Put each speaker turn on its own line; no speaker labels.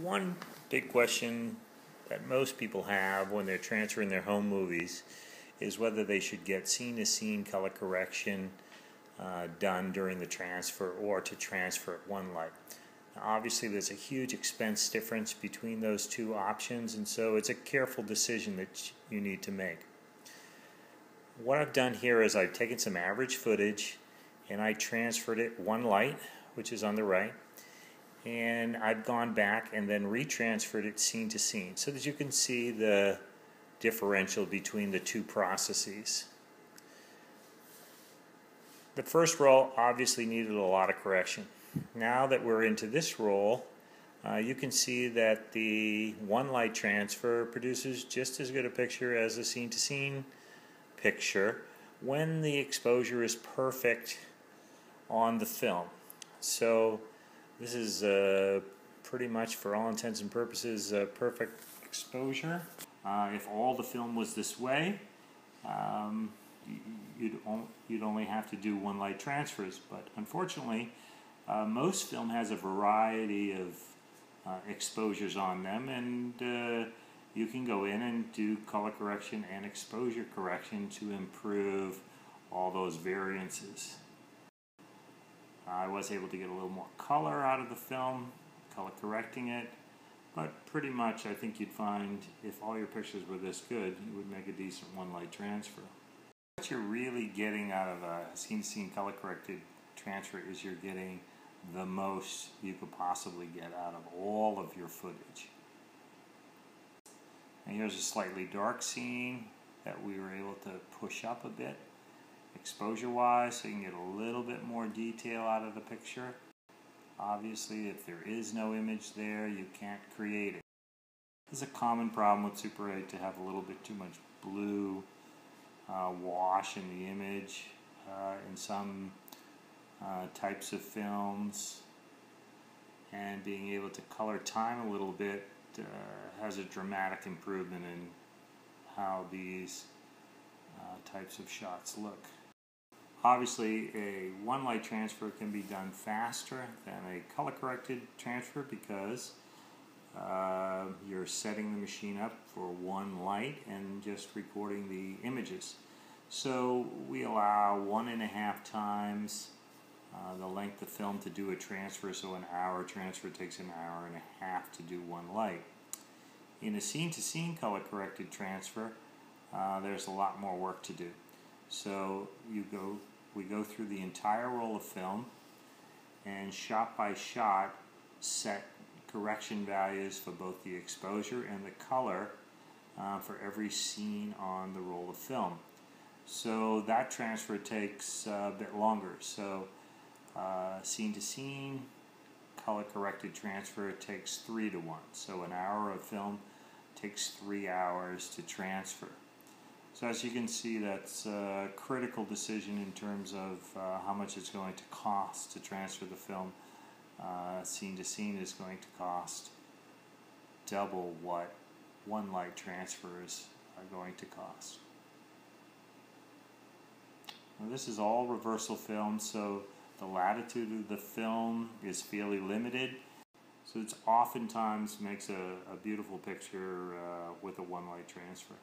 One big question that most people have when they're transferring their home movies is whether they should get scene-to-scene color correction done during the transfer or to transfer at one light. Now, obviously there's a huge expense difference between those two options, and so it's a careful decision that you need to make. What I've done here is I've taken some average footage and I transferred it one light, which is on the right, and I've gone back and then retransferred it scene to scene so that you can see the differential between the two processes. The first roll obviously needed a lot of correction. Now that we're into this roll, you can see that the one light transfer produces just as good a picture as a scene to scene picture when the exposure is perfect on the film. So this is pretty much, for all intents and purposes, perfect exposure. If all the film was this way, you'd only have to do one light transfers, but unfortunately most film has a variety of exposures on them, and you can go in and do color correction and exposure correction to improve all those variances. I was able to get a little more color out of the film, color correcting it, but pretty much I think you'd find if all your pictures were this good, you would make a decent one light transfer. What you're really getting out of a scene-to-scene color corrected transfer is you're getting the most you could possibly get out of all of your footage. And here's a slightly dark scene that we were able to push up a bit exposure wise so you can get a little bit more detail out of the picture. Obviously, if there is no image there, you can't create it. This is a common problem with Super 8 to have a little bit too much blue wash in the image in some types of films, and being able to color time a little bit has a dramatic improvement in how these types of shots look. Obviously, a one light transfer can be done faster than a color corrected transfer because you're setting the machine up for one light and just recording the images. So we allow 1.5 times the length of film to do a transfer, so an hour transfer takes an hour and a half to do one light. In a scene-to-scene color-corrected transfer, there's a lot more work to do. So we go through the entire roll of film and shot by shot set correction values for both the exposure and the color for every scene on the roll of film. So that transfer takes a bit longer. So scene to scene color corrected transfer takes 3 to 1. So an hour of film takes 3 hours to transfer. So as you can see, that's a critical decision in terms of how much it's going to cost to transfer the film. Scene to scene is going to cost double what one light transfers are going to cost. Now, this is all reversal film, so the latitude of the film is fairly limited. So it oftentimes makes a beautiful picture with a one light transfer.